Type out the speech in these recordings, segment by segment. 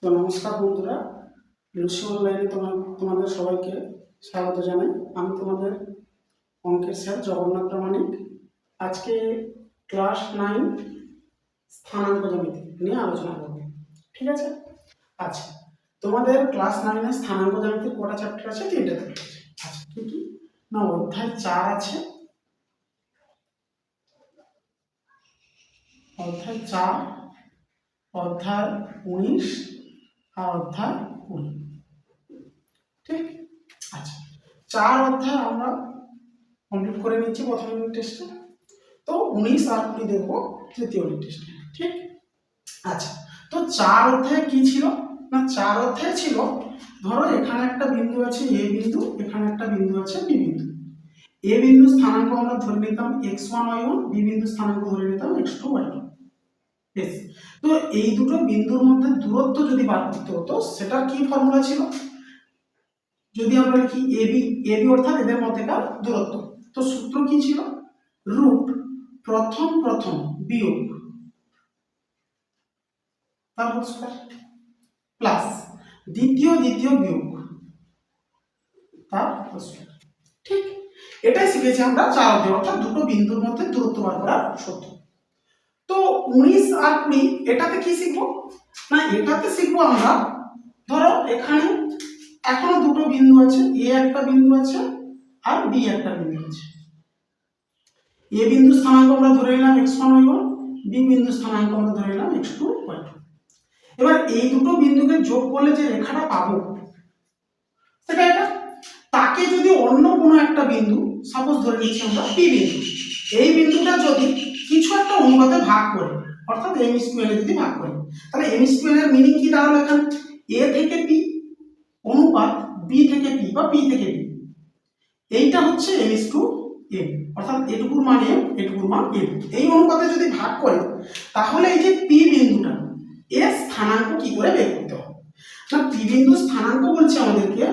তো নমস্কার বন্ধুরা, লুসি অনলাইনে তোমাদের সবাইকে স্বাগত জানাই। আমি তোমাদের অঙ্কের স্যার জগন্নাথ প্রামাণিক। আজকে ক্লাস 9 স্থানাঙ্ক জ্যামিতি নিয়ে আলোচনা করব। ঠিক আছে? আচ্ছা, তোমাদের ক্লাস 9 স্থানাঙ্ক জ্যামিতির কটা চ্যাপ্টার আছে? 3টে চ্যাপ্টার আছে। আচ্ছা, কি কি না, অধ্যায় 4 আছে, অধ্যায় 4, অধ্যায় 19 আর অধ্যায় 20। ঠিক? আচ্ছা, 4 অধ্যায় আমরা কমপ্লিট করে নিচ্ছি প্রথম ইউনিট টেস্টে। তো 19 আর 20 দেখবো তৃতীয় ইউনিট টেস্টে। ঠিক? আচ্ছা, তো 4 অধ্যায়ে কি ছিল না, 4 অধ্যায়ে ছিল, ধরো এখানে একটা বিন্দু আছে এ বিন্দু, এখানে একটা বিন্দু আছে বি বিন্দু। এ বিন্দু স্থানাঙ্ক আমরা ধরে নিতাম x1 y1, বি বিন্দু স্থানাঙ্ক ধরে নিতাম x2 y2। বেশ, তো এই দুটো বিন্দুর মধ্যে দূরত্ব যদি বার করতে হতো, সেটার কি ফর্মুলা ছিল? যদি আমরা লিখি এবি, এবি অর্থাৎ এদের মধ্যেকার দূরত্ব, তো সূত্র কি ছিল? রুট প্রথম প্রথম বিয়োগ তারপর স্কয়ার প্লাস দ্বিতীয় দ্বিতীয় বিয়োগ তারপর স্কয়ার। ঠিক, এটাই শিখেছি আমরা 4 অধ্যায়ে, অর্থাৎ দুটো বিন্দুর মধ্যে দূরত্ব বার করার সূত্র। তো 19 আর 20 এটাতে কি শিখবো না, এটাতে শিখবো আমরা, ধরো এখানে এখনো দুটো বিন্দু আছে, এ একটা বিন্দু আছে আর বি একটা বিন্দু আছে। এ বিন্দু স্থানাঙ্ক আমরা ধরে নিলাম x1 y1, বি বিন্দু স্থানাঙ্ক আমরা ধরে নিলাম x2 y2। এবার এই দুটো বিন্দুকে যোগ করলে যে রেখাটা পাবো সেটা এটা। তাকে যদি অন্য কোনো একটা বিন্দু, সাপোজ ধরে নিচ্ছি আমরা পি বিন্দু, এই বিন্দুটা যদি কিছু একটা অনুপাতে ভাগ করে, অর্থাৎ m স্কয়ার যদি ভাগ করে, তাহলে m স্কয়ারের মিনিং কি দাঁড়ালো? এখানে a থেকে p অনুপাত b থেকে p বা p থেকে b, এইটা হচ্ছে m/n, অর্থাৎ এটুকুর মান m, এটুকুর মান n। এই অনুপাতে যদি ভাগ করে, তাহলে এই যে p বিন্দুটা এর স্থানাঙ্ক কি করে বের করতে হবে না, p বিন্দুর স্থানাঙ্ক বলছে আমাদেরকে,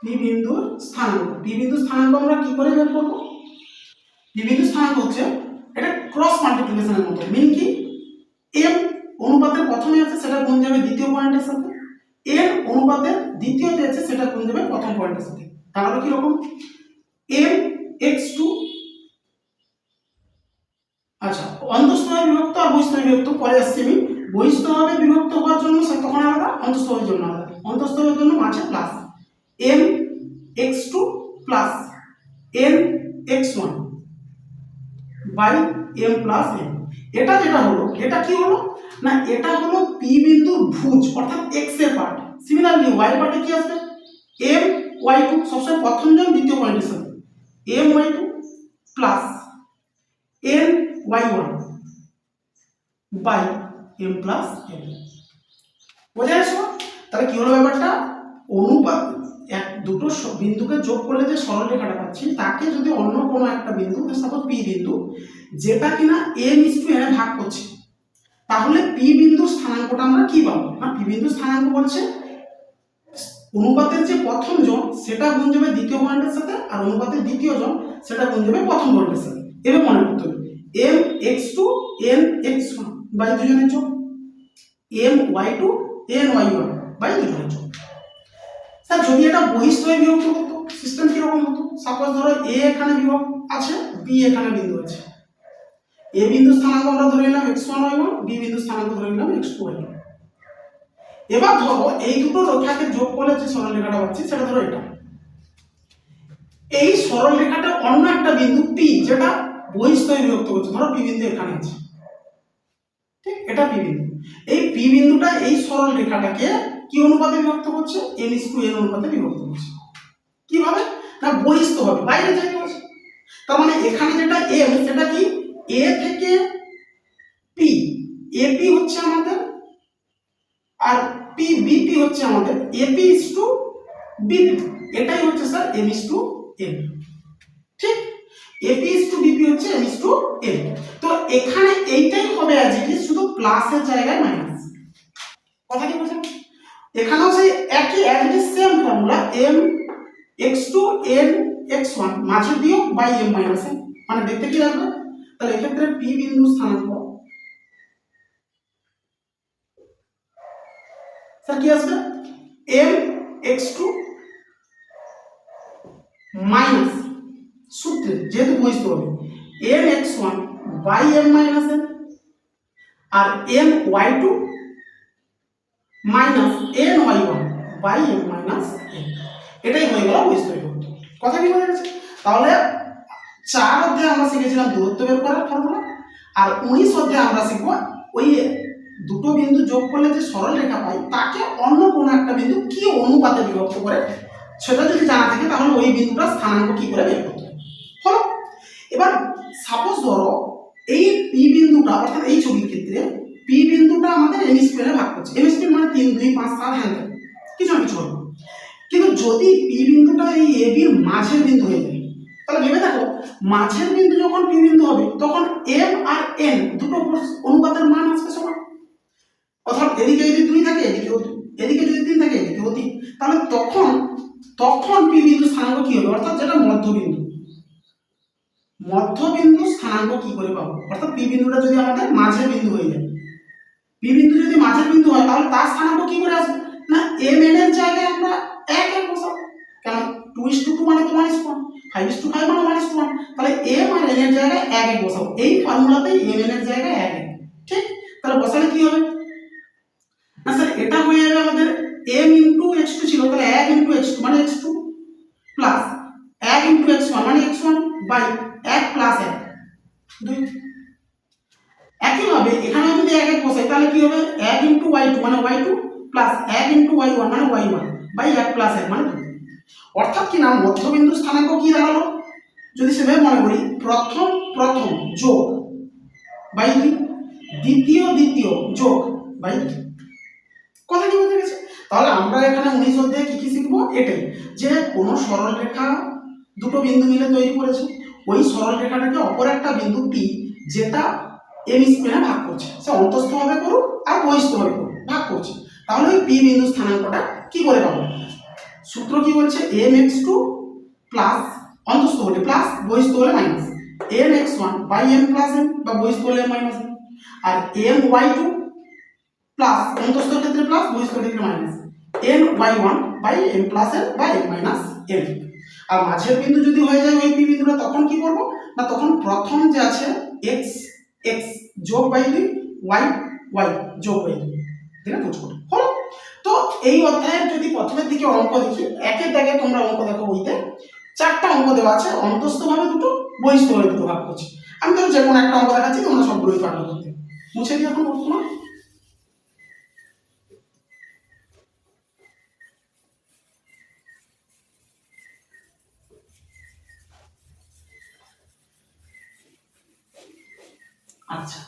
p বিন্দুর স্থানাঙ্ক, p বিন্দুর স্থানাঙ্ক আমরা কি করে বের করব? p বিন্দুর স্থানাঙ্ক হচ্ছে এটা ক্রস মাল্টিপ্লিকেশনের মতো। মিন কি, m অনুপাতের প্রথমে আছে সেটা গুণ যাবে দ্বিতীয় পয়েন্টের সাথে, n অনুপাতের দ্বিতীয়তে আছে সেটা গুণ যাবে প্রথম পয়েন্টের সাথে। তাহলে কি রকম m x2, আচ্ছা অন্তঃস্থভাবে বিভক্ত আর বহিঃস্থভাবে বিভক্ত পরে আসছে। আমি বহিঃস্থভাবে বিভক্ত হওয়ার জন্য তখন আলাদা, অন্তঃস্থভাবের জন্য আলাদা। অন্তঃস্থভাবের জন্য আছে plus m x2 plus n x1 by m plus n। এটা যেটা হলো, এটা কি হলো না, এটা হলো p বিন্দুর ভুজ, অর্থাৎ x এর পার্ট। সিমিলারলি y এর পার্টে কি আসবে? m y2, সবসময় প্রথম জন দ্বিতীয় পয়েন্টের সাথে, m y2 plus n y1 by m plus n। বোঝা গেছে? তাহলে কি হলো ব্যাপারটা, অনুপাত দুটো বিন্দুকে যোগ করলে যে সরল রেখাটা পাচ্ছি, তাকে যদি অন্য কোনো একটা বিন্দু, সাপোজ p বিন্দু, যেটা কিনা m/n এ ভাগ করছে, তাহলে p বিন্দুর স্থানাঙ্কটা আমরা কি পাবো না, p বিন্দুর স্থানাঙ্ক বলছে অনুপাতের যে প্রথম জন সেটা গুণ যাবে দ্বিতীয় পয়েন্টের সাথে, আর অনুপাতের দ্বিতীয় জন সেটা গুণ যাবে প্রথম পয়েন্টের সাথে। এবার মনে করতে হবে m x2 n x1 by দুজনের যোগ, m y2 n y1 by দুজনের যোগ। স্যার যদি এটা বহিঃস্থভাবে বিভক্ত করতো, সিস্টেম কি রকম হতো? সাপোজ ধরো a এখানে বিভক্ত আছে, b এখানে বিন্দু আছে, a বিন্দু স্থানাঙ্ক আমরা ধরে নিলাম x1 y1, b বিন্দু স্থানাঙ্ক ধরে নিলাম x2 y2। এবার ধরো এই দুটো রেখাকে যোগ করলে যে সরল রেখাটা পাচ্ছি সেটা ধরো এটা। এই সরল রেখাটা অন্য একটা বিন্দু p, যেটা বহিঃস্থভাবে বিভক্ত করছে, ধরো p বিন্দু এখানে আছে, ঠিক, এটা p বিন্দু। এই p বিন্দুটা এই সরল রেখাটাকে কি অনুপাতে বিভক্ত করছে? m/n অনুপাতে বিভক্ত করছে। কিভাবে না, বহিঃস্থভাবে, বাইরে যাইতে হচ্ছে। তার মানে এখানে যেটা m সেটা কি a থেকে p, ap হচ্ছে আমাদের, আর p bp হচ্ছে আমাদের, ap is to bp, এটাই হচ্ছে স্যার m/n। ঠিক, ap is to bp হচ্ছে m/n। তো এখানে এইটাই হবে অ্যাজ ইট ইজ, শুধু প্লাসের জায়গায় মাইনাস। কথা কি বুঝলেন? এখানেও সেই একই as it is same formula, m x2 n x1 মাঝে বিয়োগ বাই m মাইনাস n, মানে দেখতে কি লাগবে? তাহলে এক্ষেত্রে p বিন্দু স্থানাঙ্ক স্যার কি আসবে এম এক্স টু মাইনাস সূত্রে যেহেতু বুঝতে হবে m x one by M minus N আর M Y two minus N Y one by M minus n, এটাই হয়ে গেল বহিস্তরী দূরত্ব। কথা কি বোঝা গেছে? তাহলে 4 অধ্যায়ে আমরা শিখেছিলাম দূরত্ব বের করার ফর্মুলা, আর 19 অধ্যায়ে আমরা শিখবো ওই দুটো বিন্দু যোগ করলে যে সরল রেখা পাই তাকে অন্য কোনো একটা বিন্দু কি অনুপাতে বিভক্ত করে সেটা যদি জানা থাকে তাহলে ওই বিন্দুটা স্থানাঙ্ক কি করে বের করতে হবে। হলো, এবার সাপোজ ধরো এই পি বিন্দুটা অর্থাৎ এই ছবির ক্ষেত্রে পি বিন্দুটা আমাদের এম স্কয়ারে ভাগ করছে, এম স্কয়ার মানে 3 2 5 7 হ্যাঁ কিছু না কিছু হবে, কিন্তু যদি পি বিন্দুটা এই এ বির মাঝের বিন্দু হয়ে যায় তাহলে ভেবে দেখো মাঝের বিন্দু যখন পি বিন্দু হবে তখন এম আর এন দুটো অনুপাতের মান আসবে সমান, অর্থাৎ এদিকে যদি 2 থাকে এদিকেও 2, এদিকে যদি 3 থাকে এদিকেও 3, তাহলে তখন পি বিন্দু স্থানাঙ্ক কি হবে, অর্থাৎ যেটা মধ্যবিন্দু স্থানাঙ্ক কি করে পাবো, অর্থাৎ পি বিন্দুটা যদি আমাদের মাঝের বিন্দু হয়ে যায়, পি বিন্দু যদি মাঝের বিন্দু হয় তাহলে তার স্থানাঙ্ক কি করে আসবে না এম এন এর জায়গায় আমরা 1 বসাবো, কারণ 2:2 মানে তো 1:1, 5:5 মানে 1:1, তাহলে এম আর এন এর জায়গায় 1 বসাবো, এই ফর্মুলাতে এম এন এর জায়গায় 1, ঠিক? তাহলে বসালে কি হবে না স্যার এটা হয়ে যাবে আমাদের m ইনটু x2 ছিল তাহলে 1 ইনটু x2 মানে x2 প্লাস 1 ইনটু x1 মানে x1 বাই 1 প্লাস 1 2। একইভাবে এখানে আমি যদি 1 বসাই তাহলে কি হবে 1 ইনটু y2 মানে y2 প্লাস 1 ইনটু y1 মানে y1 বাই 1 প্লাস 1 মানে 2। অর্থাৎ কি না মধ্যবিন্দু স্থানাঙ্ক কি দাঁড়ালো, যদি সেভাবে মনে করি প্রথম যোগ বাই 2, দ্বিতীয় যোগ বাই 2। কথা কি বুঝে গেছে? তাহলে আমরা এখানে 19 অধ্যায়ে কি কি শিখবো, এটাই যে কোনো সরল রেখা দুটো বিন্দু মিলে তৈরি করেছে, ওই সরল রেখাটাকে অপর একটা বিন্দু পি যেটা এম স্কয়ারে ভাগ করছে, সে অন্তস্থভাবে করুক আর বহিস্থভাবে করুক ভাগ করছে, তাহলে ওই পি বিন্দু স্থানাঙ্কটা কি করে পাবো, সূত্র কি বলছে এম এক্স টু প্লাস অন্তস্থ হলে প্লাস বহিস্থ হলে minus M x one by M plus M বা বহিস্থ হলে মাইনাস এম, আর এম ওয়াই টু প্লাস অন্তস্থের ক্ষেত্রে প্লাস বহিস্থের ক্ষেত্রে minus N Y one by M plus N by M minus N. আর মাঝের বিন্দু যদি হয়ে যায় ওই পি বিন্দুটা তখন কি করবো না তখন প্রথম যে আছে এক্স এক্স যোগ বাই 2 ওয়াই ওয়াই যোগ বাই 2 এটা বুঝ করো। হলো, তো এই অধ্যায়ের যদি প্রথমের দিকে অঙ্ক দেখি একের দাগে তোমরা অঙ্ক দেখো বইতে 4টা অঙ্ক দেওয়া আছে, অন্তস্থভাবে দুটো বহিস্থভাবে দুটো ভাগ করছি, আমি তো যে কোনো একটা অঙ্ক দেখাচ্ছি তোমরা সবগুলোই পারবে করতে। মুছে দিই এখন বর্তমান। আচ্ছা,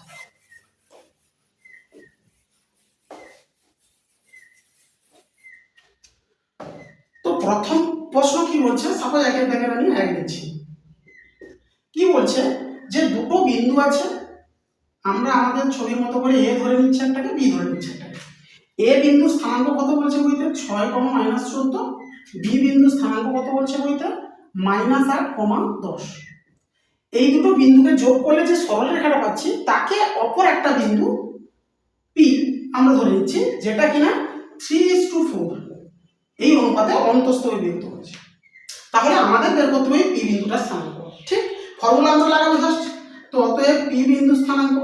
তো প্রথম প্রশ্ন কি বলছে, সাপোজ একের দাগে আমি এক দিচ্ছি, কি বলছে যে দুটো বিন্দু আছে, আমরা আমাদের ছবির মতো করে এ ধরে নিচ্ছি একটাকে, বি ধরে নিচ্ছি একটাকে, এ বিন্দু স্থানাঙ্ক কত বলছে বইতে 6, -14, বি বিন্দু স্থানাঙ্ক কত বলছে বইতে -8, 10। এই দুটো বিন্দুকে যোগ করলে যে সরল রেখাটা পাচ্ছি তাকে অপর একটা বিন্দু পি আমরা ধরে নিচ্ছি যেটা কিনা 3:4 এই অনুপাতে অন্তস্থভাবে বিভক্ত হয়েছে, তাহলে আমাদের বের করতে হবে পি বিন্দুটার স্থানাঙ্ক, ঠিক? ফর্মুলা আমরা লাগাবো জাস্ট, তো অতএব পি বিন্দু স্থানাঙ্ক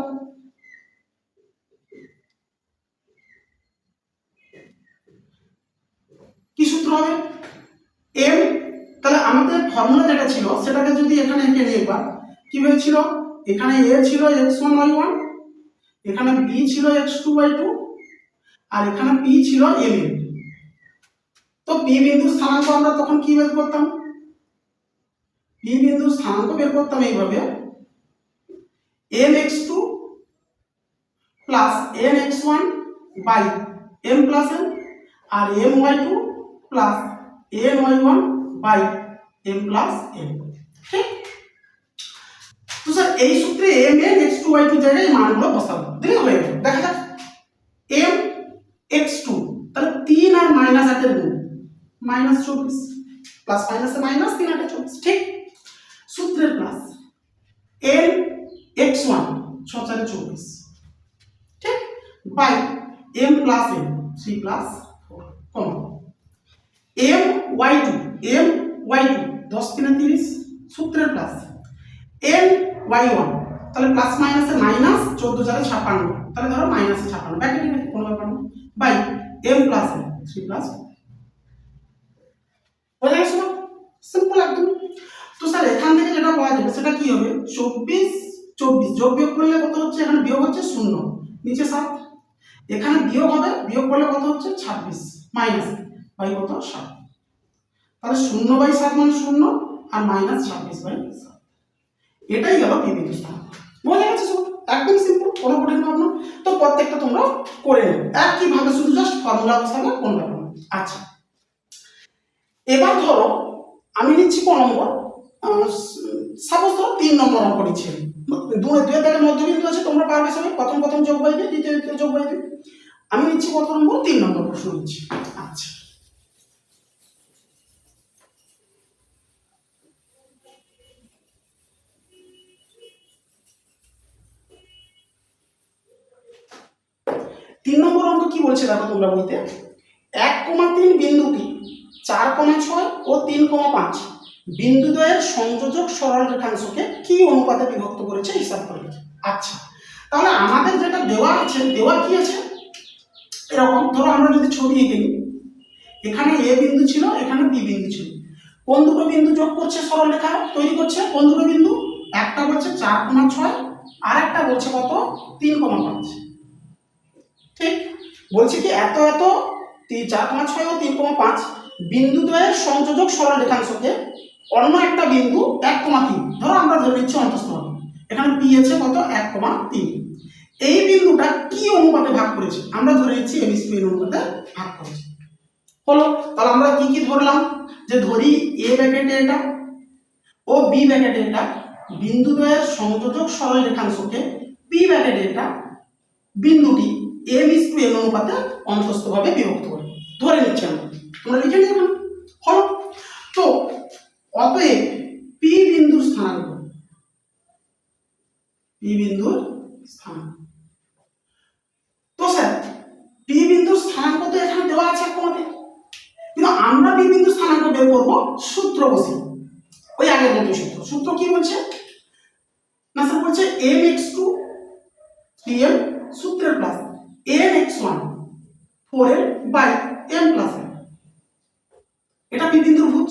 কি সূত্র হবে এম, তাহলে আমাদের ফর্মুলা যেটা ছিল সেটাকে যদি এখানে এঁকে নিই একবার কি হয়েছিল, এখানে এ ছিল x1 y1, এখানে বি ছিল x2 y2, আর এখানে পি ছিল এম। তো পি বিন্দু স্থানাঙ্ক আমরা তখন কি বের করতাম, পি বিন্দু স্থানাঙ্ক বের করতাম এইভাবে mx2 plus nx1 by m plus n আর my2 plus ny1 by m plus n, ঠিক? তো স্যার এই সূত্রে m n x2 y2 জায়গায় মানগুলো বসাবো, দিলে হয়ে গেল। দেখা যাক m x2 তাহলে 3 আর -8 এর গুণ -24 প্লাস মাইনাসে মাইনাস 3 8 24, ঠিক? সূত্রের প্লাস n x1 6 4 24, ঠিক? By m plus n 3 plus কমা m Y two, m Y two 10 3 30 সূত্রের প্লাস এম ওয়াই ওয়ান, তাহলে প্লাস মাইনাসে মাইনাস 14 4 56, তাহলে ধরো মাইনাসে 56 ব্র্যাকেটে কোনো ব্যাপার না, by M plus m 3 plus বোঝা গেছে না? সিম্পল একদম। তো স্যার এখান থেকে যেটা পাওয়া যাবে সেটা কি হবে? 24 24 যোগ বিয়োগ করলে কত হচ্ছে? এখানে বিয়োগ হচ্ছে 0, নিচে 7, এখানে বিয়োগ হবে, বিয়োগ করলে কত হচ্ছে? 26 মাইনাস বাই কত? 7, তাহলে 0/7 মানে 0 আর মাইনাস 26/7, এটাই গেল পি বিন্দু স্থানাঙ্ক। বোঝা গেছে? একদম সিম্পল, কোনো কঠিন ভাব না। তো প্রত্যেকটা তোমরা করে নেবে একইভাবে, শুধু জাস্ট ফর্মুলা বসাবে, কোন ব্যাপার না। আচ্ছা, এবার ধরো আমি নিচ্ছি কোন নম্বর? সাপোজ ধরো 3 নম্বর অঙ্ক নিচ্ছি। দুই থেকে মধ্যবিন্দু আছে, তোমরা পারবে সবাই, প্রথম প্রথম যোগ বাইবে, দ্বিতীয় দ্বিতীয় যোগ বাইবে। আমি নিচ্ছি কত নম্বর? 3 নম্বর প্রশ্ন নিচ্ছি। আচ্ছা, তিন নম্বর অঙ্ক কি বলছে দেখো তোমরা বলতে, 1,3 বিন্দুটি 4,6 ও 3,5 বিন্দুদ্বয়ের সংযোজক সরল রেখাংশকে কি অনুপাতে বিভক্ত করেছে হিসাব করে লিখে। আচ্ছা, তাহলে আমাদের যেটা দেওয়া আছে, দেওয়া কি আছে এরকম, ধরো আমরা যদি ছবি এঁকে নিই, এখানে এ বিন্দু ছিল, এখানে বি বিন্দু ছিল, কোন দুটো বিন্দু যোগ করছে সরল রেখা তৈরি করছে? কোন দুটো বিন্দু? একটা বলছে 4,6 আর একটা বলছে কত? 3,5। ঠিক বলছি কি, এত এত 4,6 ও 3,5 বিন্দুদ্বয়ের সংযোজক সরল রেখাংশকে অন্য একটা বিন্দু 1,3, ধরো আমরা ধরে নিচ্ছি অন্তঃস্থভাবে, এখানে পি আছে কত? 1,3, এই বিন্দুটা কি অনুপাতে ভাগ করেছে? আমরা ধরে নিচ্ছি এবিসি অনুপাতে ভাগ করেছে। হলো, তাহলে আমরা কি কি ধরলাম? যে ধরি এ ব্র্যাকেটে এটা ও বি ব্র্যাকেটে এটা বিন্দুদ্বয়ের সংযোজক সরল রেখাংশকে পি ব্র্যাকেটে এটা বিন্দুটি m/n অনুপাতে অন্তঃস্থভাবে বিভক্ত করে ধরে নিচ্ছি আমরা, তোমরা লিখে নিও না। হলো, তো অতএব পি বিন্দুর স্থানাঙ্ক, পি বিন্দুর স্থানাঙ্ক, তো স্যার পি বিন্দুর স্থানাঙ্ক তো এখানে দেওয়া আছে তোমাদের, কিন্তু আমরা পি বিন্দুর স্থানাঙ্ক বের করব সূত্র বসিয়ে, ওই আগের মতো সূত্র। সূত্র কি বলছে না স্যার? বলছে mx2 3m সূত্রের plus mx1 4m by m plus n, এটা পি বিন্দুর ভুজ।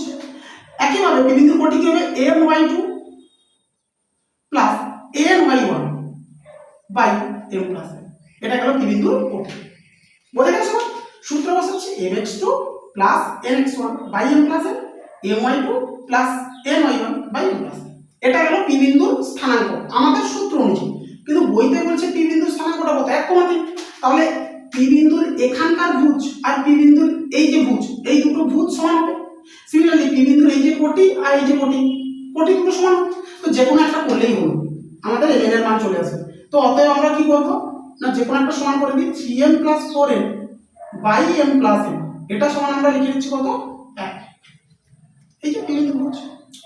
একইভাবে পি বিন্দুর কোটি কি হবে? my2 plus my1 by m plus n, এটা গেল পি বিন্দুর কোটি। বোঝা গেছে না? সূত্র বসাচ্ছি mx2 plus mx1 by m plus n, my2 plus my1 by m plus n, এটা গেল পি বিন্দুর স্থানাঙ্ক আমাদের সূত্র অনুযায়ী। কিন্তু বইতে বলছে পি বিন্দুর স্থানাঙ্কটা কত? 1,3। তাহলে পি বিন্দুর এখানকার ভুজ আর পি বিন্দুর এই যে ভুজ, এই দুটো ভুজ সমান হবে। সিমিলারলি পি বিন্দুর এই যে কোটি আর এই যে কোটি, কোটি দুটো সমান, তো যে কোনো একটা করলেই হলো, আমাদের এম এর মান চলে আসবে। তো অতএব আমরা কি করব না, যে কোনো একটা সমান করে দিই 3m plus 4m by m plus n, এটা সমান আমরা লিখে দিচ্ছি কত? 1। এই যে পি বিন্দু ভুজ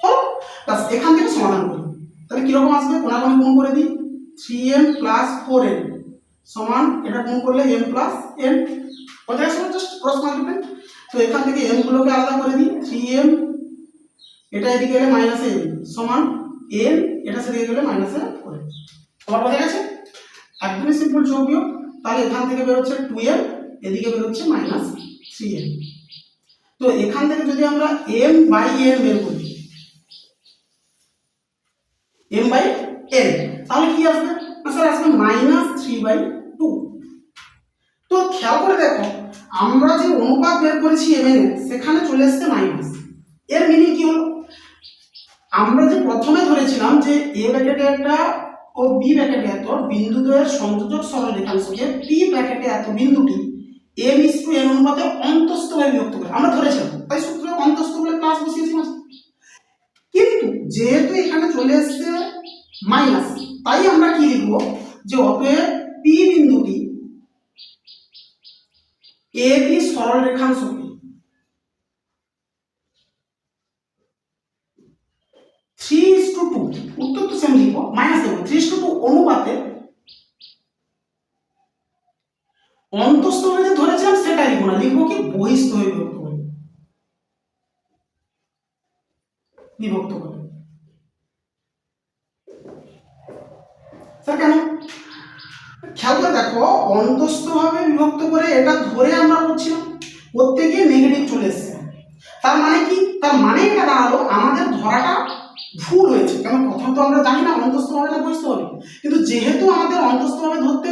হলো, প্লাস এখান থেকে সমাধান করি, তাহলে কিরকম আসবে? কোনাকুনি গুণ করে দিই, 3m প্লাস 4m সমান এটা গুণ করলে m প্লাস n, বোঝা গেছে? Just cross multiply. তো এখান থেকে m গুলোকে আলাদা করে দিই, 3m এটা এদিকে গেলে মাইনাস m সমান n, এটা সেদিকে গেলে মাইনাস m করে। তোমার বোঝা গেছে? একদমই সিম্পল যোগ বিয়োগ। তাহলে এখান থেকে বের হচ্ছে 2m, এদিকে বের হচ্ছে মাইনাস 3m। তো এখান থেকে যদি আমরা m বাই n বের করি, m বাই n, তাহলে কি আসবে? না স্যার আসবে মাইনাস 3/2। তো খেয়াল করে দেখো, আমরা যে অনুপাত বের করেছি m এর, সেখানে চলে আসছে মাইনাস। এর মিনিং কি হলো? আমরা যে প্রথমে ধরেছিলাম যে এ ব্র্যাকেটে একটা ও বি ব্র্যাকেটে এত বিন্দুদ্বয়ের সংযোজক সরল রেখাংশকে পি ব্র্যাকেটে এত বিন্দুটি m/n অনুপাতে অন্তঃস্থভাবে বিভক্ত করে আমরা ধরেছিলাম, তাই সূত্র অন্তঃস্থ বলে প্লাস বসিয়েছি। কিন্তু যেহেতু এখানে চলে আসছে মাইনাস, তাই আমরা কি লিখব? যে অতএব পি বিন্দুটি এ বি সরল রেখাংশকে 3:2, উত্তর তো সেম লিখবো, মাইনাস দেবো, 3:2 অনুপাতে অন্তঃস্থভাবে যে ধরেছিলাম সেটা লিখবো না, লিখবো কি বহিঃস্থভাবে বিভক্ত করে, বিভক্ত করে। স্যার কেন? খেয়াল করে দেখো, অন্তঃস্থভাবে বিভক্ত করে এটা ধরে আমরা করছিলাম, করতে গিয়ে নেগেটিভ চলে এসছে। তার মানে কি? তার মানে এটা দাঁড়ালো আমাদের ধরাটা ভুল হয়েছে, কারণ প্রথম তো আমরা জানি না অন্তঃস্থভাবে না বহিঃস্থভাবে, কিন্তু যেহেতু আমাদের অন্তঃস্থভাবে ধরতে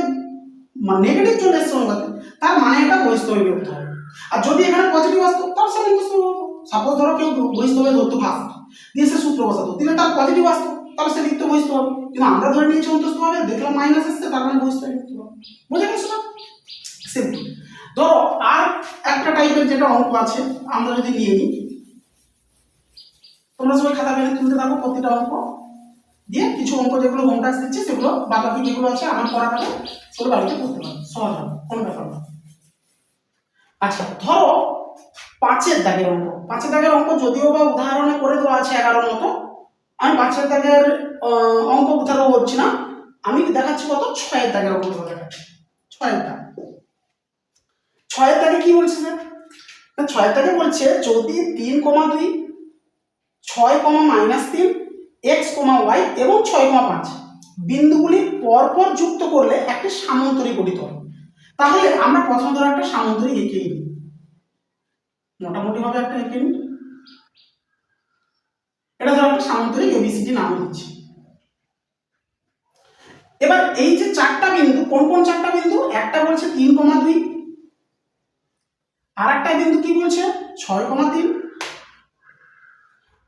নেগেটিভ চলে এসছে অনুপাতে, তার মানে এটা বহিঃস্থভাবে বিভক্ত হবে। আর যদি এখানে পজিটিভ আসতো তার সে অন্তঃস্থভাবে হতো। সাপোজ ধরো কেউ বহিঃস্থভাবে ধরতো ফার্স্ট, দিয়ে সে সূত্র বসাতো, দিলে তার পজিটিভ আসতো, তাহলে সে লিখতে বহিঃস্থভাবে, কিন্তু আমরা ধরে নিয়েছি অন্তঃস্থভাবে, দেখলাম মাইনাস এসছে, তার মানে বহিঃস্থভাবে বিভক্ত হবে। বুঝে গেছো না? সিম্পল। ধরো আর একটা টাইপের যেটা অঙ্ক আছে, আমরা যদি নিয়ে নিই, তোমরা সবাই খাতা পেনে তুলতে থাকো প্রতিটা অঙ্ক, দিয়ে কিছু অঙ্ক যেগুলো হোম টাস্ক দিচ্ছে সেগুলো বাকি যেগুলো আছে আমার করা থাকে সেগুলো বাড়িতে করতে পারো, সহজ হবে, কোনো ব্যাপার না। আচ্ছা ধরো 5-এর দাগের অঙ্ক, 5-এর দাগের অঙ্ক যদিও বা উদাহরণে করে দেওয়া আছে 11 মতো, আমি 5-এর দাগের অঙ্ক উদাহরণ করছি না, আমি দেখাচ্ছি কত 6-এর দাগের অঙ্ক দেখাচ্ছি। 6-এর দাগ, 6-এর দাগে কি বলছে স্যার? 6-এর দাগে বলছে যদি 3,2 6,-3 x, y এবং 6,5 বিন্দুগুলি পরপর যুক্ত করলে একটি সামান্তরিক গঠিত হয়। তাহলে আমরা প্রথম ধরো একটা সামান্তরিক এঁকে নিই, মোটামুটি ভাবে একটা এঁকে নিই। এটা ধরো একটা সামান্তরিক এবিসিডি নাম দিচ্ছি। এবার এই যে চারটা বিন্দু, কোন কোন চারটা বিন্দু? একটা বলছে 3,2, আর একটা বিন্দু কি বলছে 6,3,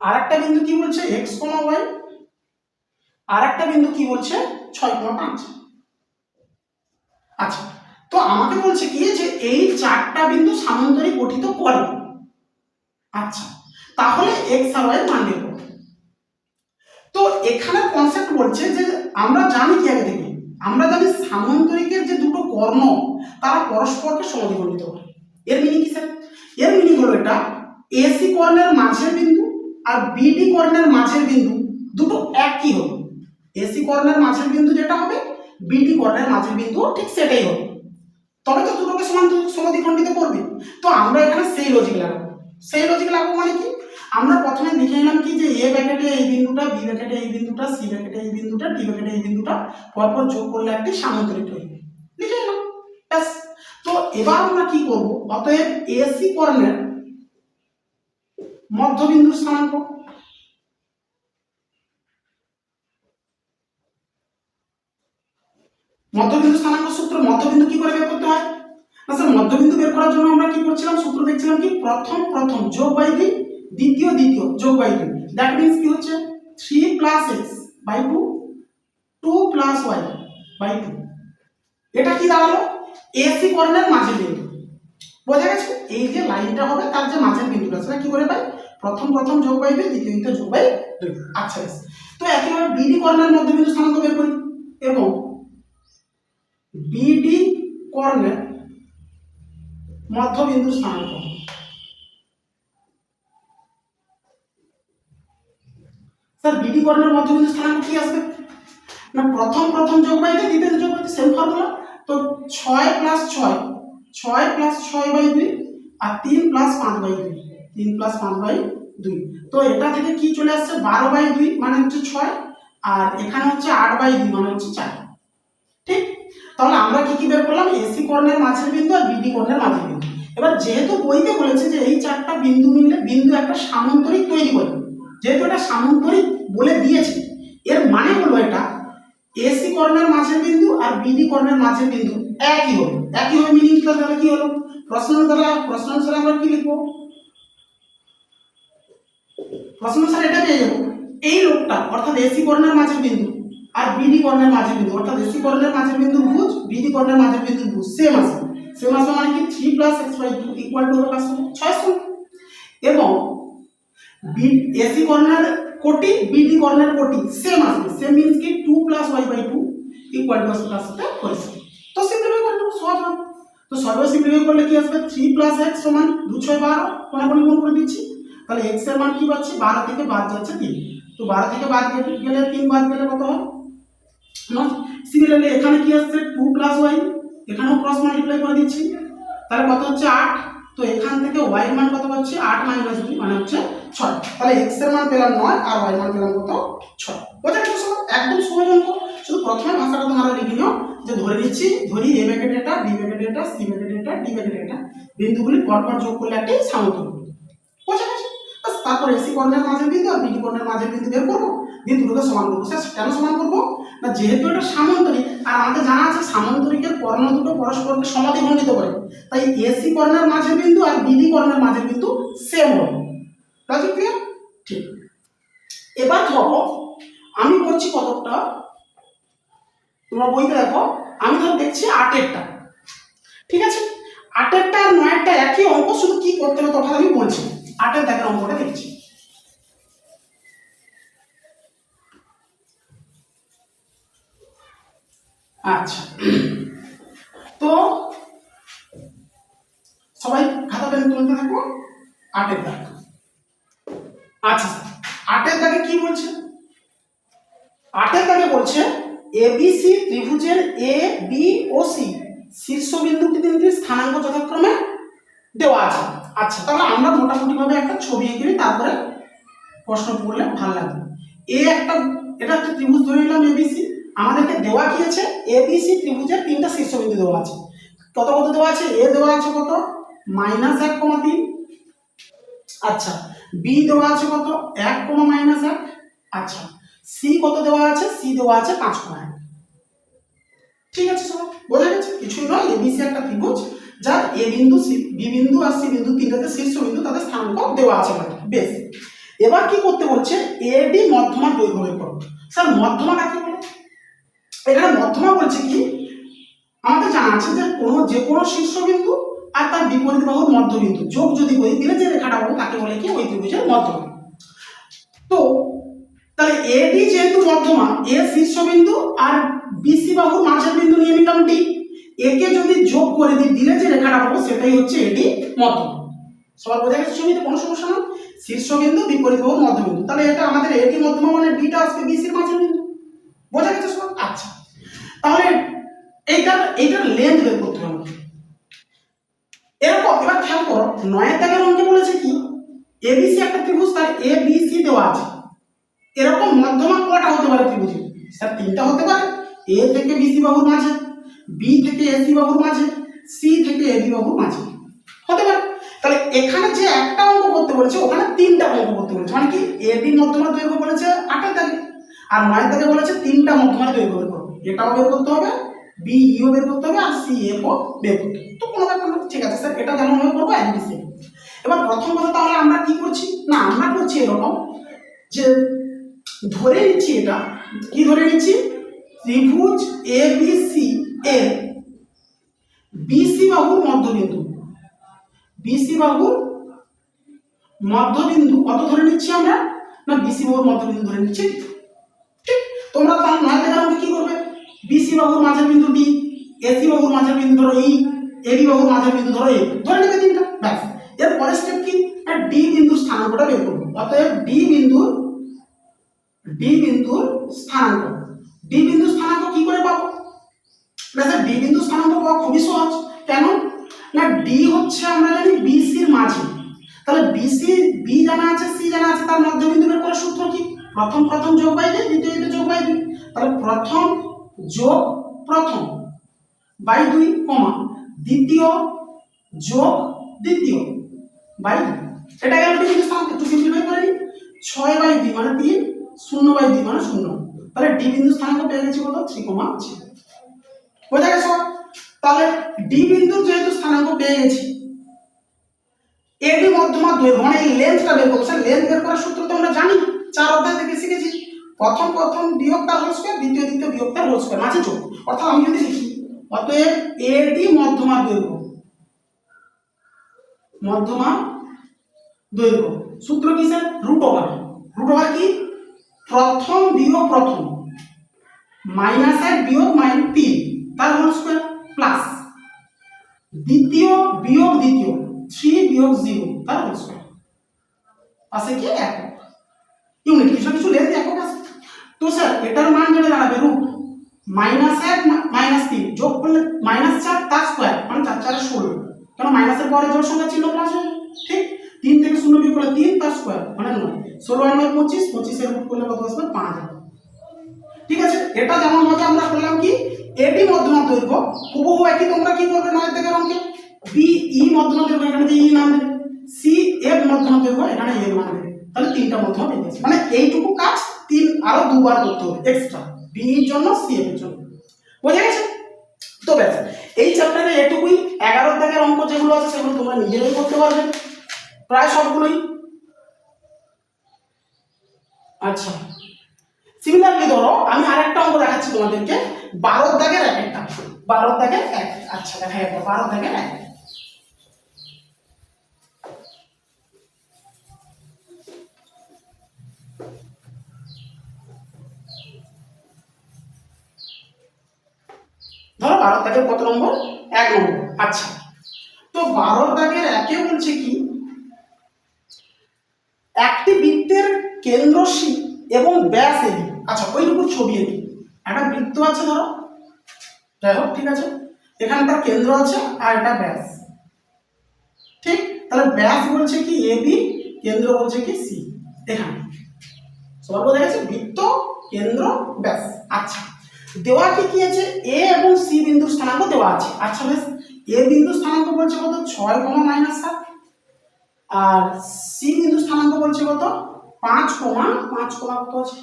আর একটা বিন্দু কি বলছে x, y, আর একটা বিন্দু কি বলছে 6,5। আচ্ছা, তো আমাকে বলছে কি যে এই চারটা বিন্দু সামান্তরিক গঠিত করে। আচ্ছা, তাহলে x আর y মান বের করব। তো এখানে কনসেপ্ট বলছে যে আমরা জানি কি আগে থেকে, আমরা জানি সামান্তরিকের যে দুটো কর্ণ তারা পরস্পরকে সমদ্বিখণ্ডিত করে। এর মিনিং কি স্যার? এর মিনিং হলো এটা, এসি কর্ণের মাঝের বিন্দু আর বিডি কর্ণের মাঝের বিন্দু দুটো একই হবে। এসি কর্ণের মাঝের বিন্দু যেটা হবে, বিডি কর্ণের মাঝের বিন্দু ঠিক সেটাই হবে, তবে তো দুটোকে সমদ্বিখণ্ডিত করবে। তো আমরা এখানে সেই লজিক লাগাবো। সেই লজিক লাগাবো মানে কি? আমরা প্রথমে লিখে নিলাম কি যে এ ব্র্যাকেটে এই বিন্দুটা, বি ব্র্যাকেটে এই বিন্দুটা, সি ব্র্যাকেটে এই বিন্দুটা, ডি ব্র্যাকেটে এই বিন্দুটা পরপর যোগ করলে একটি সামান্তরিক তৈরি হবে, লিখে নিলাম, ব্যাস। তো এবার আমরা কি করব? অতএব এসি কর্ণের মধ্যবিন্দু স্থানাঙ্ক, মধ্যবিন্দু স্থানাঙ্ক সূত্র, মধ্যবিন্দু কি করে বের করতে হয়? না স্যার, মধ্যবিন্দু বের করার জন্য আমরা কি করছিলাম? সূত্র দেখছিলাম কি, প্রথম প্রথম যোগ বাই 2, দ্বিতীয় দ্বিতীয় যোগ বাই 2। দ্যাট মিন্স কি হচ্ছে 3 + x বাই 2, 2 + y বাই 2। এটা কি দাঁড়ালো? এসি কর্ণের মাঝের বিন্দু। বোঝা গেছে? এই যে লাইনটা হবে তার যে মাঝের বিন্দুটা, সেটা কি করে পাই? প্রথম প্রথম যোগ বাই 2, দ্বিতীয় দ্বিতীয় যোগ বাই 2। আচ্ছা, তো একইভাবে বিডি কর্ণের মধ্যবিন্দু স্থানাঙ্ক বের করি, এবং বিডি কর্ণের মধ্যবিন্দু স্থানাঙ্ক, স্যার বিডি কর্ণের মধ্যবিন্দু স্থানাঙ্ক কি আসবে? না প্রথম প্রথম যোগ বাই 2, দ্বিতীয় যোগ বাই 2, সেম ফর্মুলা। তো 6 + 6, 6 + 6 বাই 2, আর 3 + 5 বাই 2, 3 + 5 বাই 2। তো এটা থেকে কি চলে আসছে 12 বাই 2 মানে হচ্ছে 6, আর এখানে হচ্ছে 8 বাই 2 মানে হচ্ছে 4। ঠিক? তাহলে আমরা কি কি বের করলাম? এসি কর্ণের মাঝের বিন্দু আর বিডি কর্ণের মাঝের বিন্দু। এবার যেহেতু বইতে বলেছে যে এই চারটা বিন্দু মিললে বিন্দু একটা সামান্তরিক তৈরি করে, যেহেতু এটা সামান্তরিক বলে দিয়েছে, এর মানে হলো এটা এসি কর্ণের মাঝের বিন্দু আর বিডি কর্ণের মাঝের বিন্দু একই হবে। একই হবে মিনিং তাহলে কি হলো? প্রশ্ন অনুসারে আমরা কি লিখবো? প্রশ্ন অনুসারে এটা পেয়ে যাবো, এই লোকটা অর্থাৎ এসি কর্ণের মাঝের বিন্দু আর বিডি কর্ণের মাঝের বিন্দু, অর্থাৎ এসি কর্ণের মাঝের বিন্দু ভুজ, বিডি কর্ণের মাঝের বিন্দু ভুজ সেম আছে। সেম আছে মানে কি 3 + x বাই 2 ইকুয়াল টু হবে 600। এবং এসি কর্ণের কোটি, বিডি কর্ণের কোটি সেম আসবে, সেম মিন্স কি 2 + y বাই 2 ইকুয়াল টু আসবে 400। তো সিম্পলিফাই করে দেবো, সহজ হবে। তো সর্ব সিম্পলিফাই করলে কি আসবে? 3 + x সমান 2 × 6 = 12, কোনাকুনি গুণ করে দিচ্ছি। তাহলে x এর মান কি পাচ্ছি? 12 থেকে বাদ যাচ্ছে 3। তো 12 থেকে বাদ গেলে 3 বাদ গেলে কত হয়? না, সিমিলারলি এখানে কি আসছে 2 + y, এখানেও ক্রস মাল্টিপ্লাই করে দিচ্ছি, তাহলে কত হচ্ছে 8। তো এখান থেকে y এর মান কত পাচ্ছি 8 মাইনাস 2 মানে হচ্ছে 6। তাহলে x এর মান পেলাম 9 আর y এর মান পেলাম কত 6। বোঝা গেছে সব? একদম সহজ অঙ্ক। শুধু প্রথমে ভাষাটা তোমরা লিখে নিও যে ধরে নিচ্ছি, ধরি a ব্র্যাকেট এটা, b ব্র্যাকেট এটা, c ব্র্যাকেট এটা, d ব্র্যাকেট এটা, বিন্দুগুলি পরপর যোগ করলে একটি সামন্তরিক। বোঝা গেছে? বাস তারপর ac কর্ণের মাঝের বিন্দু আর bd কর্ণের মাঝের বিন্দু বের করব, বিন্দু দুটোকে সমান করব। স্যার কেন সমান করব? না যেহেতু এটা সামান্তরিক আর আমাদের জানা আছে সামান্তরিকের কর্ণ দুটো পরস্পরকে সমাধিখণ্ডিত করে, তাই ac কর্ণের মাঝের বিন্দু আর bd কর্ণের মাঝের বিন্দু সেম হবে। Logic clear? ঠিক। এবার ধরো আমি করছি কতটা, তোমরা বইতে দেখো, আমি ধর দেখছি 8এরটা, ঠিক আছে? 8এরটা আর 9এরটা একই অঙ্ক, শুধু কি করতে হবে তখন আমি বলছি। 8এর দেখেন অঙ্কটা দেখছি। আচ্ছা, তো সবাই খাতা পেন তুলতে থাকো। 8এর দাগ। আচ্ছা, 8এর দাগে কি বলছে? 8এর দাগে বলছে এবিসি ত্রিভুজের এ বি ও সি শীর্ষবিন্দু তিনটির স্থানাঙ্ক যথাক্রমে দেওয়া আছে। আচ্ছা, তাহলে আমরা মোটামুটি ভাবে একটা ছবি এঁকে নিই, তারপরে প্রশ্ন পড়লে ভালো লাগবে। এটা একটা ত্রিভুজ ধরে নিলাম এবিসি, আমাদেরকে দেওয়া কি আছে? এবিসি ত্রিভুজের তিনটা শীর্ষবিন্দু দেওয়া আছে। কত কত দেওয়া আছে? এ দেওয়া আছে কত -1,3। আচ্ছা, বি দেওয়া আছে কত 1, আচ্ছা, সি কত দেওয়া আছে? সি দেওয়া আছে 5,1। ঠিক আছে সবাই, বোঝা গেছে? কিছুই নয়, এবিসি একটা ত্রিভুজ যার এ বিন্দু, সি বি বিন্দু আর সি বিন্দু তিনটাতে শীর্ষবিন্দু, তাদের স্থানাঙ্ক দেওয়া আছে মানে বেশ। এবার কি করতে বলছে? এডি মধ্যমার দৈর্ঘ্য বের করো। স্যার মধ্যমা কাকে বলে? এখানে মধ্যমা বলছে কি, আমাদের জানা আছে যে কোনো শীর্ষবিন্দু আর তার বিপরীত বাহুর মধ্যবিন্দু যোগ যদি করি, দিলে যে রেখাটা পাবো তাকে বলে কি ওই ত্রিভুজের মধ্যমা। তো তাহলে এডি যেহেতু মধ্যমা, এ শীর্ষবিন্দু আর বিসি বাহুর মাঝের বিন্দু নিয়ে নিলাম ডি, একে যদি যোগ করে দিই, দিলে যে রেখাটা পাবো সেটাই হচ্ছে এডি মধ্যমা। সবার বোঝা গেছে? ছবিতে কোনো সমস্যা না? শীর্ষবিন্দু বিপরীত বাহুর মধ্যবিন্দু, তাহলে এটা আমাদের এডি মধ্যমা মানে ডিটা আসবে বিসির মাঝের বিন্দু। বোঝা গেছে সবার? আচ্ছা, তাহলে এইটার লেন্থ বের করতে হবে এরকম। এবার খেয়াল করো, 9এর দাগের অঙ্কে বলেছে কি এবিসি একটা ত্রিভুজ, তার এ বি সি দেওয়া আছে। এরকম মধ্যমা কটা হতে পারে ত্রিভুজে? স্যার 3টা হতে পারে, এ থেকে বিসি বাহুর মাঝে, বি থেকে এসি বাহুর মাঝে, সি থেকে এবি বাহুর মাঝে হতে পারে। তাহলে এখানে যে একটা অঙ্ক করতে বলেছে ওখানে 3টা অঙ্ক করতে বলেছে, মানে কি এডি মধ্যমার দৈর্ঘ্য বলেছে 8এর দাগে, আর 9এর দাগে বলেছে 3টা মধ্যমার দৈর্ঘ্য বের করো। এটাও বের করতে হবে, বি ইও বের করতে হবে, আর সি এফ ও বের করতে হবে। তো কোনো ব্যাপার না, ঠিক আছে স্যার, এটা যেমন ভাবে করবো একই সেম। এবার প্রথম কথা তাহলে আমরা কি করছি না, আমরা করছি এরকম যে ধরে নিচ্ছি, এটা কি ধরে নিচ্ছি? ত্রিভুজ এ বি সি এর বিসি বাহুর মধ্যবিন্দু, বিসি বাহুর মধ্যবিন্দু কত ধরে নিচ্ছি আমরা? না বিসি বাহুর মধ্যবিন্দু ধরে নিচ্ছি। ঠিক, তোমরা তাহলে 9 থেকে আমাকে কি করবে? বিসি বাহুর মাঝের বিন্দু ডি, এসি বাহুর মাঝের বিন্দু ধরো ই, এবি বাহুর মাঝের বিন্দু ধরো এ, ধরে নেবে 3টা। ব্যাস, এর পরের স্টেপ কি? ডি বিন্দুর স্থানাঙ্কটা বের করব। অতএব ডি বিন্দুর স্থানাঙ্ক, ডি বিন্দুর স্থানাঙ্ক কি করে পাবো? না স্যার, ডি বিন্দুর স্থানাঙ্ক পাওয়া খুবই সহজ। কেন না, ডি হচ্ছে আমরা জানি বিসির মাঝে, তাহলে বিসি বি জানা আছে, সি জানা আছে, তার মধ্যবিন্দু বের করার সূত্র কি? প্রথম যোগ বাই 2, দ্বিতীয় যোগ বাই 2। তাহলে প্রথম যোগ প্রথম বাই 2, দ্বিতীয় যোগ দ্বিতীয় বাই 2। এটা গেল ডি বিন্দুর স্থানাঙ্ক। একটু সিম্পলিফাই করে নিই, 6/2 মানে 3, 0/2 মানে 0। তাহলে ডি বিন্দুর স্থানাঙ্ক পেয়ে গেছি কত? 3,6। বোঝা গেছে? তাহলে ডি বিন্দুর যেহেতু স্থানাঙ্ক পেয়ে গেছি, এডি মধ্যমার দৈর্ঘ্য মানে এই লেন্থটা বের করতে, লেন্থ বের করার সূত্র তো আমরা জানি, 4 অধ্যায় থেকে শিখেছি। প্রথম বিয়োগ তার হোল স্কয়ার, দ্বিতীয় বিয়োগ তার হোল স্কয়ার, মাঝে যোগ। অর্থাৎ আমি যদি লিখি অতএব এডি মধ্যমার দৈর্ঘ্য সূত্র কি স্যার? রুট ওভার কি? প্রথম বিয়োগ প্রথম, -1 বিয়োগ -3 তার হোল স্কয়ার, প্লাস দ্বিতীয় বিয়োগ দ্বিতীয় 3 বিয়োগ 0 তার হোল স্কয়ার, আছে কি একক ইউনিট, কিছু লেন্থ একক আছে। তো স্যার এটার মান যেটা দাঁড়াবে -1 -3 যোগ করলে -4 তার স্কয়ার মানে 4 4 16, কেন মাইনাসের পরে জোড় সংখ্যা চিহ্ন প্লাস হয়, ঠিক। 3 থেকে 0 বিয়োগ করলে 3 তার স্কয়ার মানে 9, 16 আর 9 25, 25 এর রুট করলে কত আসবে 5। ঠিক আছে, এটা যেমন ভাবে আমরা করলাম কি এডি মধ্যমা দৈর্ঘ্য, হুবহু একই তোমরা কি করবে 9 থেকে অঙ্কে বি ই মধ্যমা দৈর্ঘ্য এখানে যে ই নাম দেবে, সি এফ মধ্যমা দৈর্ঘ্য এখানে এ নাম দেবে, তাহলে তিনটা মধ্যমা পেয়ে গেছে। মানে এইটুকু কাজ আরো দুবার করতে হবে এক্সট্রা, বি এর জন্য সি এফ এর জন্য। বুঝে গেছে তো? ব্যাস এই চ্যাপ্টারে এটুকুই। 11 দাগের অঙ্ক যেগুলো আছে সেগুলো তোমরা নিজেরাই করতে পারবে প্রায় সবগুলোই। আচ্ছা, সিমিলারলি ধরো আমি আরেকটা অঙ্ক দেখাচ্ছি তোমাদেরকে, 12 দাগের একটা, 12 দাগের এক। আচ্ছা দেখা যাবে 12 দাগের এক। ধরো 12 দাগের কত নম্বর? 1 নম্বর। আচ্ছা, তো 12 দাগের একে বলছে কি একটি বৃত্তের কেন্দ্র সি এবং ব্যাস এবি। আচ্ছা, ওইটুকু ছবি এঁকে একটা বৃত্ত আছে ধরো, যাই হোক ঠিক আছে, এখানকার কেন্দ্র আছে আর এটা ব্যাস, ঠিক। তাহলে ব্যাস বলছে কি এবি, কেন্দ্র বলছে কি সি, এখানে সবার বোঝা গেছে, বৃত্ত কেন্দ্র ব্যাস। আচ্ছা, দেওয়া কি আছে এ এবং সি বিন্দুর স্থানাঙ্ক দেওয়া আছে। আচ্ছা বেশ, এ বিন্দুর স্থানাঙ্ক বলছে কত 6, -7, আর সি বিন্দুর স্থানাঙ্ক বলছে কত 5, কত আছে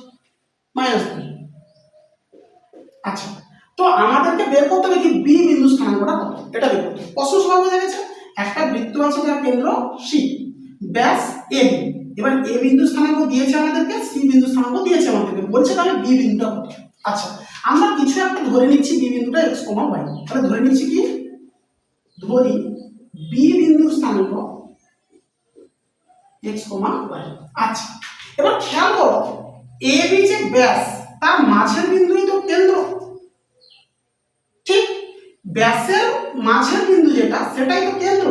-2। আচ্ছা, তো আমাদেরকে বের করতে হবে কি বি বিন্দু স্থানাঙ্কটা কত, এটা বের করতে হবে। প্রশ্ন সবাই বোঝা গেছে, একটা বৃত্ত আছে যার কেন্দ্র সি, ব্যাস এ বি। এবার এ বিন্দু স্থানাঙ্ক দিয়েছে আমাদেরকে, সি বিন্দু স্থানাঙ্ক দিয়েছে আমাদেরকে, বলছে তাহলে বি বিন্দুটা কত। আচ্ছা, আমরা কিছু একটা ধরে নিচ্ছি বি বিন্দুটা x, y। তাহলে ধরে নিচ্ছি কি, ধরি বি বিন্দুর স্থানাঙ্ক x, y। আচ্ছা, এবার খেয়াল করো এ বি যে ব্যাস তার মাঝের বিন্দুই তো কেন্দ্র, ঠিক। ব্যাসের মাঝের বিন্দু যেটা সেটাই তো কেন্দ্র।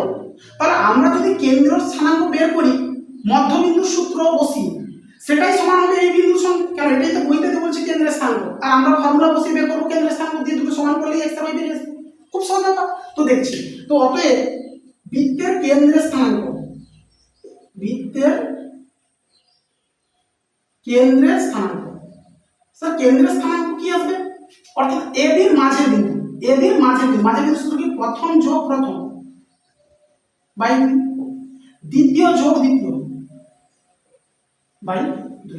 তাহলে আমরা যদি কেন্দ্রের স্থানাঙ্ক বের করি মধ্যবিন্দুর সূত্র বসিয়ে, সেটাই সমান হবে এই বিন্দুর সঙ্গে, কারণ এটাই তো বইতে বলছে কেন্দ্রের স্থানাঙ্ক, আর আমরা ফর্মুলা বসিয়ে বের করবো কেন্দ্রের স্থানাঙ্ক দিয়ে, দুটো সমান করলেই x আর y বেরিয়ে আসবে। খুব সহজ ব্যাপার তো দেখছি। তো অতএব বৃত্তের কেন্দ্রের স্থানাঙ্ক, বৃত্তের কেন্দ্রের স্থানাঙ্ক, স্যার কেন্দ্রের স্থানাঙ্ক কি আসবে, অর্থাৎ এ বির মাঝের বিন্দু, এ বির মাঝের বিন্দু সূত্র কি প্রথম যোগ প্রথম বাই দ্বিতীয় যোগ দ্বিতীয় বাই 2।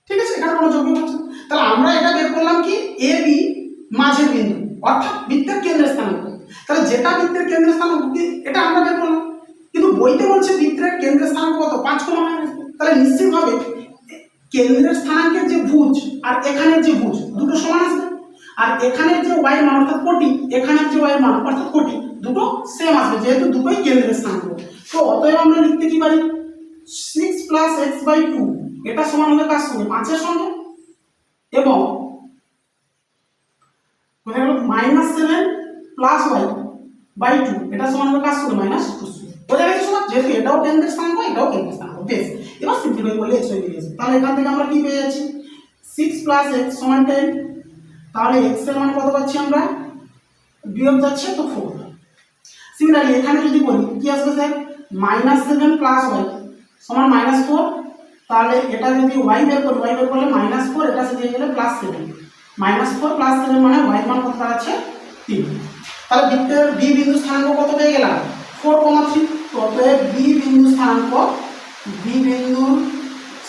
ঠিক আছে, এখানে কোনো যোগ হচ্ছে। তাহলে আমরা এটা বের করলাম কি এ বি মাঝের বিন্দু, অর্থাৎ বৃত্তের কেন্দ্রের স্থানাঙ্ক। তাহলে যেটা বৃত্তের কেন্দ্রের স্থানাঙ্ক এটা আমরা বের করলাম, কিন্তু বইতে বলছে বৃত্তের কেন্দ্রের স্থানাঙ্ক কত 5, তাহলে নিশ্চিতভাবে কেন্দ্রের স্থানাঙ্কের যে ভুজ আর এখানের যে ভুজ দুটো সমান আসবে, আর এখানের যে y মান অর্থাৎ কোটি, এখানের যে y মান অর্থাৎ কোটি, দুটো সেম আসবে যেহেতু দুটোই কেন্দ্রের স্থানাঙ্ক। তো অতএব আমরা লিখতে কি পারি 6 + x/2 এটা সমান হবে কার সঙ্গে 5 এর সঙ্গে, এবং কোথায় হলো -7 + y/2 এটা সমান হবে কার সঙ্গে -2। বোঝা গেছে সবার, যেহেতু এটাও কেন্দ্রের স্থানাঙ্ক এটাও কেন্দ্রের স্থানাঙ্ক। বেশ, এবার সিম্পলিফাই করলে x হয়ে যাচ্ছে। তাহলে এখান থেকে আমরা কি পেয়ে যাচ্ছি 6 + x = 10। তাহলে x এর মান কত পাচ্ছি আমরা, বিয়োগ যাচ্ছে তো 4। সিমিলারলি এখানে যদি বলি কি আসবে স্যার -7 + y সমান -4। তাহলে এটা যদি y বের করি, y বের করলে -4, এটা সাথে গেলে +7, -4 + 7 মানে y মান কত দাঁড়াচ্ছে 3। তাহলে বৃত্তের বি বিন্দু স্থানাঙ্ক কত পেয়ে গেলাম 4,3। তো অতএব বি বিন্দু স্থানাঙ্ক, বি বিন্দুর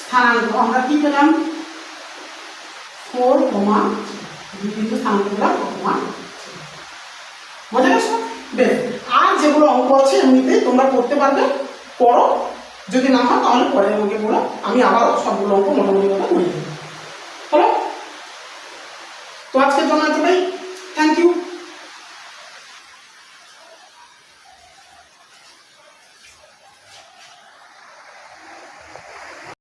স্থানাঙ্ক আমরা কি পেলাম 4, বি বিন্দু স্থানাঙ্ক পেলাম 4,3। বোঝা গেছে? বেশ, আর যেগুলো অঙ্ক আছে এমনিতেই তোমরা করতে পারবে, করো, যদি না হয় তাহলে পরে আমাকে বলো, আমি আবারও সবগুলো অঙ্ক মোটামুটি কথা বলে দেবো। হলো? তো আজকের জন্য এতটাই, থ্যাংক ইউ।